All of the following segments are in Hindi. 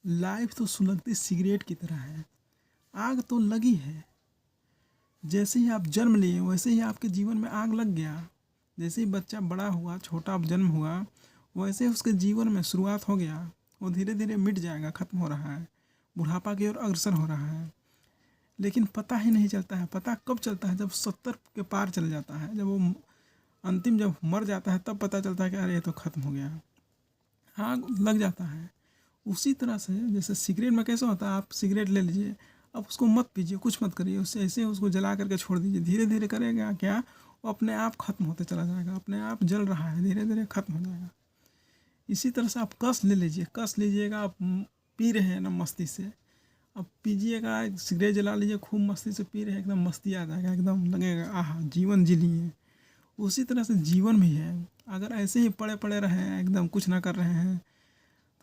लाइफ तो सुलगती सिगरेट की तरह है। आग तो लगी है। जैसे ही आप जन्म लिए वैसे ही आपके जीवन में आग लग गया। जैसे ही बच्चा बड़ा हुआ, छोटा जन्म हुआ, वैसे उसके जीवन में शुरुआत हो गया। वो धीरे धीरे मिट जाएगा, ख़त्म हो रहा है, बुढ़ापा की ओर अग्रसर हो रहा है। लेकिन पता ही नहीं चलता है। पता कब चलता है? जब 70 के पार चल जाता है, जब वो अंतिम जब मर जाता है, तब पता चलता है कि अरे ये तो ख़त्म हो गया, आग लग जाता है। उसी तरह से जैसे सिगरेट में कैसे होता है, आप सिगरेट ले लीजिए, आप उसको मत पीजिए, कुछ मत करिए, उससे ऐसे उसको जला करके छोड़ दीजिए। धीरे धीरे करेगा क्या, वो अपने आप ख़त्म होते चला जाएगा। अपने आप जल रहा है, धीरे धीरे ख़त्म हो जाएगा। इसी तरह से आप कस ले लीजिए, कस लीजिएगा। आप पी रहे हैं ना मस्ती से, अब पीजिएगा, सिगरेट जला लीजिए, खूब मस्ती से पी रहे हैं, एकदम मस्ती आ जाएगा, एकदम लगेगा आह जीवन जी लिए। उसी तरह से जीवन भी है। अगर ऐसे ही पड़े पड़े रहे हैं, एकदम कुछ ना कर रहे हैं,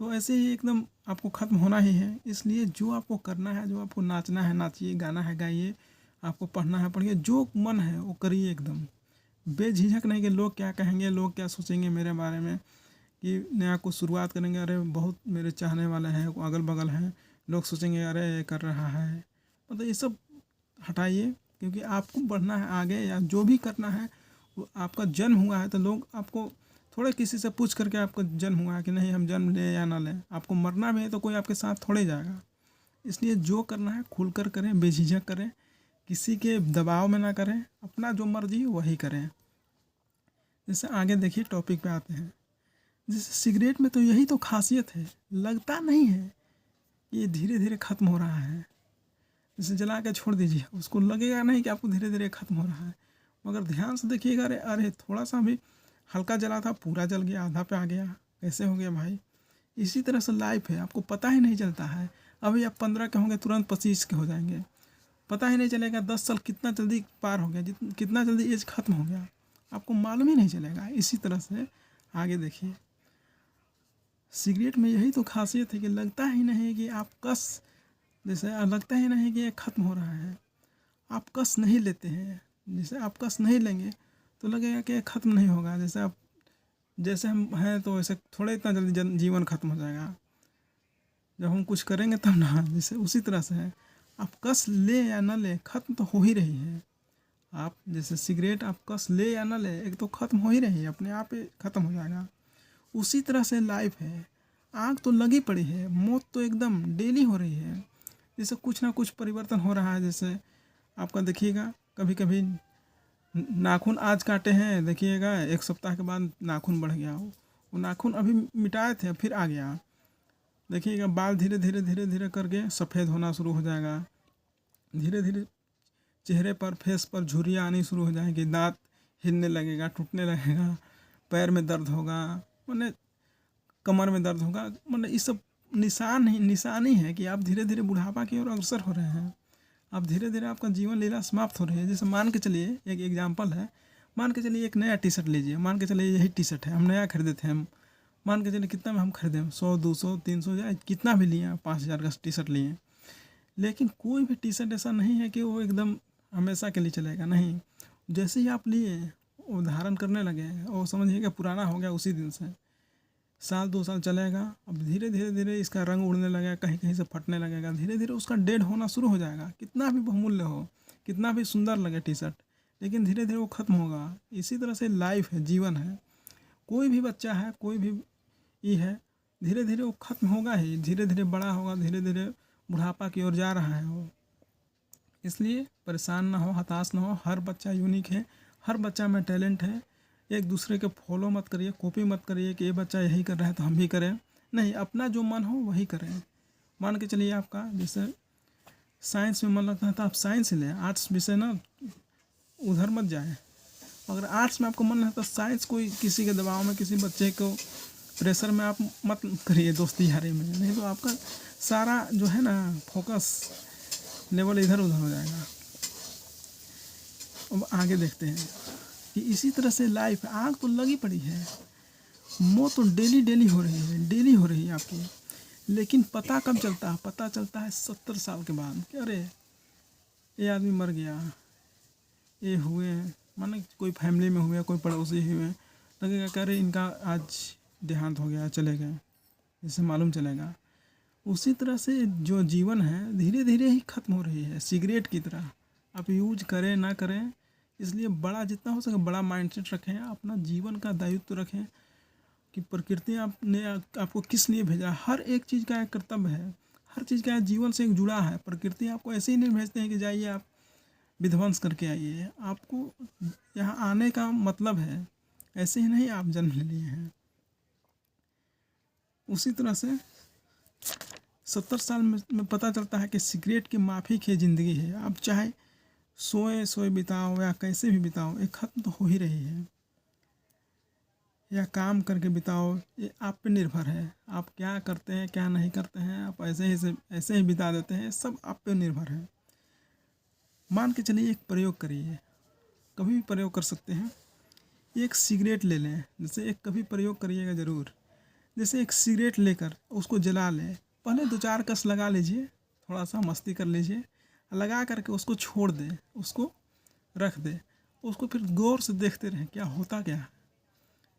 तो ऐसे ही एकदम आपको ख़त्म होना ही है। इसलिए जो आपको करना है, जो आपको नाचना है नाचिए, गाना है गाइए, आपको पढ़ना है पढ़िए, जो मन है वो करिए एकदम बेझिझक। नहीं कि लोग क्या कहेंगे, लोग क्या सोचेंगे मेरे बारे में, कि नया कुछ शुरुआत करेंगे, अरे बहुत मेरे चाहने वाले हैं, अगल बगल हैं, लोग सोचेंगे अरे ये कर रहा है। मतलब ये सब हटाइए, क्योंकि आपको बढ़ना है आगे, या जो भी करना है। वो आपका जन्म हुआ है तो लोग आपको थोड़े किसी से पूछ करके आपका जन्म हुआ है कि नहीं, हम जन्म लें या ना लें। आपको मरना भी है तो कोई आपके साथ थोड़े जाएगा। इसलिए जो करना है खुल कर करें, बेझिझक करें, किसी के दबाव में ना करें, अपना जो मर्जी वही करें। जैसे आगे देखिए टॉपिक पे आते हैं। जैसे सिगरेट में तो यही तो खासियत है, लगता नहीं है ये धीरे धीरे ख़त्म हो रहा है। जैसे जला के छोड़ दीजिए, उसको लगेगा नहीं कि आपको धीरे धीरे ख़त्म हो रहा है, मगर ध्यान से देखिएगा, अरे अरे थोड़ा सा भी हल्का जला था, पूरा जल गया, आधा पे आ गया, कैसे हो गया भाई। इसी तरह से लाइफ है, आपको पता ही नहीं चलता है। अभी आप 15 के होंगे, तुरंत 25 के हो जाएंगे, पता ही नहीं चलेगा 10 साल कितना जल्दी पार हो गया, कितना जल्दी एज ख़त्म हो गया, आपको मालूम ही नहीं चलेगा। इसी तरह से आगे देखिए, सिगरेट में यही तो खासियत है कि लगता ही नहीं कि आप कस, जैसे लगता ही नहीं कि ये ख़त्म हो रहा है। आप कस नहीं लेते हैं, जैसे आप कस नहीं लेंगे तो लगेगा कि ये ख़त्म नहीं होगा। जैसे आप, जैसे हम हैं तो वैसे थोड़े इतना जल्दी जीवन ख़त्म हो जाएगा, जब हम कुछ करेंगे तब ना। जैसे उसी तरह से है, आप कस ले या ना ले, ख़त्म तो हो ही रही है। आप जैसे सिगरेट आप कस ले या ना ले, एक तो ख़त्म हो ही रही है, अपने आप ही ख़त्म हो जाएगा। उसी तरह से लाइफ है, आग तो लगी पड़ी है, मौत तो एकदम डेली हो रही है। जैसे कुछ ना कुछ परिवर्तन हो रहा है। जैसे आपका देखिएगा, कभी कभी नाखून आज काटे हैं, देखिएगा एक सप्ताह के बाद नाखून बढ़ गया, वो नाखून अभी मिटाए थे फिर आ गया। देखिएगा बाल धीरे धीरे धीरे धीरे करके सफ़ेद होना शुरू हो जाएगा। धीरे धीरे चेहरे पर, फेस पर झुर्रियाँ आनी शुरू हो जाएंगी, दांत हिलने लगेगा, टूटने लगेगा, पैर में दर्द होगा, मैंने कमर में दर्द होगा। मतलब ये सब निशानी है कि आप धीरे धीरे बुढ़ापा की ओर अग्रसर हो रहे हैं। अब धीरे धीरे आपका जीवन लीला समाप्त हो रही है। जैसे मान के चलिए, एक एग्जाम्पल है, मान के चलिए एक नया टी शर्ट लीजिए, मान के चलिए यही टी शर्ट है, हम नया खरीदे थे, हम मान के चलिए कितना में हम खरीदे, 100 200 300 या कितना भी लिए, 5,000 का टी शर्ट लिए। लेकिन कोई भी टी शर्ट ऐसा नहीं है कि वो एकदम हमेशा के लिए चलेगा, नहीं। जैसे ही आप लिए वो धारण करने लगे, वो समझिए कि पुराना हो गया उसी दिन से। साल 2 साल चलेगा, अब धीरे धीरे धीरे इसका रंग उड़ने लगेगा, कहीं कहीं से फटने लगेगा, धीरे धीरे उसका डेड होना शुरू हो जाएगा। कितना भी बहुमूल्य हो, कितना भी सुंदर लगे टी शर्ट, लेकिन धीरे धीरे वो ख़त्म होगा। इसी तरह से लाइफ है, जीवन है। कोई भी बच्चा है, कोई भी ये है, धीरे धीरे वो ख़त्म होगा ही, धीरे धीरे बड़ा होगा, धीरे धीरे बुढ़ापा की ओर जा रहा है वो। इसलिए परेशान ना हो, हताश ना हो, हर बच्चा यूनिक है, हर बच्चा में टैलेंट है। एक दूसरे के फॉलो मत करिए, कॉपी मत करिए कि ये बच्चा यही कर रहा है तो हम भी करें, नहीं, अपना जो मन हो वही करें। मान के चलिए आपका जैसे साइंस में मन लगता है तो आप साइंस लें, आर्ट्स विषय ना उधर मत जाए। अगर आर्ट्स में आपको मन है तो साइंस, कोई किसी के दबाव में, किसी बच्चे को प्रेशर में आप मत करिए दोस्ती यारी में, नहीं तो आपका सारा जो है ना फोकस लेवल इधर उधर हो जाएगा। अब आगे देखते हैं कि इसी तरह से लाइफ, आग तो लगी पड़ी है, मौत तो डेली डेली हो रही है, डेली हो रही है आपकी। लेकिन पता कब चलता है? पता चलता है 70 साल के बाद कि अरे ये आदमी मर गया, ये हुए, माने कोई फैमिली में हुए, कोई पड़ोसी हुए, लगेगा कि अरे इनका आज देहांत हो गया, चले गए, इससे मालूम चलेगा। उसी तरह से जो जीवन है धीरे धीरे ही ख़त्म हो रही है, सिगरेट की तरह। आप यूज करें ना करें, इसलिए बड़ा जितना हो सके बड़ा माइंडसेट रखें, अपना जीवन का दायित्व रखें कि प्रकृति आपने आपको किस लिए भेजा। हर एक चीज़ का एक कर्तव्य है, हर चीज़ का जीवन से एक जुड़ा है। प्रकृति आपको ऐसे ही नहीं भेजते हैं कि जाइए आप विध्वंस करके आइए। आपको यहाँ आने का मतलब है, ऐसे ही नहीं आप जन्म ले लिए हैं। उसी तरह से 70 साल में पता चलता है कि सिगरेट की माफिक है ज़िंदगी है। आप चाहे सोए बिताओ या कैसे भी बिताओ, ये ख़त्म तो हो ही रही है। या काम करके बिताओ, ये आप पे निर्भर है। आप क्या करते हैं क्या नहीं करते हैं, आप ऐसे ही बिता देते हैं, सब आप पे निर्भर है। मान के चलिए एक प्रयोग करिए, कभी भी प्रयोग कर सकते हैं। एक सिगरेट ले लें, जैसे एक कभी प्रयोग करिएगा ज़रूर। जैसे एक सिगरेट लेकर उसको जला लें, पहले 2-4 कस लगा लीजिए, थोड़ा सा मस्ती कर लीजिए, लगा करके उसको छोड़ दें, उसको रख दें, उसको फिर गौर से देखते रहें क्या होता क्या है।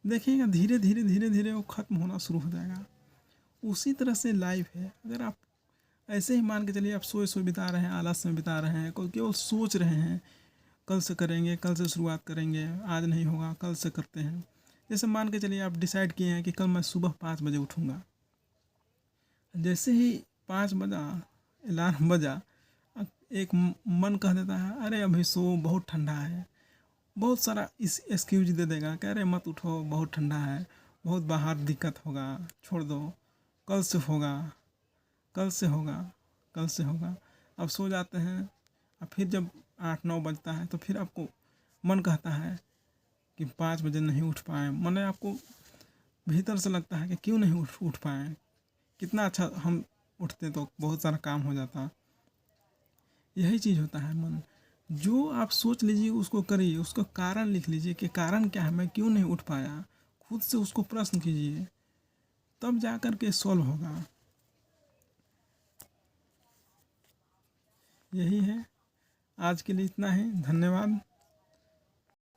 देखिएगा धीरे धीरे धीरे धीरे वो ख़त्म होना शुरू हो जाएगा। उसी तरह से लाइफ है। अगर आप ऐसे ही मान के चलिए आप सोए बिता रहे हैं, आलस में बिता रहे हैं, केवल सोच रहे हैं कल से करेंगे, कल से शुरुआत करेंगे, आज नहीं होगा कल से करते हैं। जैसे मान के चलिए आप डिसाइड किए हैं कि कल मैं सुबह 5 बजे उठूँगा। जैसे ही 5 बजा, अलार्म बजा, एक मन कह देता है अरे अभी सो, बहुत ठंडा है। बहुत सारा इस एक्सक्यूज दे देगा, कह रहे मत उठो, बहुत ठंडा है, बहुत बाहर दिक्कत होगा, छोड़ दो, कल से होगा, कल से होगा, कल से होगा। अब सो जाते हैं। अब फिर जब 8-9 बजता है तो फिर आपको मन कहता है कि 5 बजे नहीं उठ पाए। मन आपको भीतर से लगता है कि क्यों नहीं उठ पाए, कितना अच्छा हम उठते तो बहुत सारा काम हो जाता। यही चीज़ होता है मन। जो आप सोच लीजिए उसको करिए, उसका कारण लिख लीजिए कि कारण क्या है, मैं क्यों नहीं उठ पाया। खुद से उसको प्रश्न कीजिए, तब जा कर के सॉल्व होगा। यही है, आज के लिए इतना ही। धन्यवाद।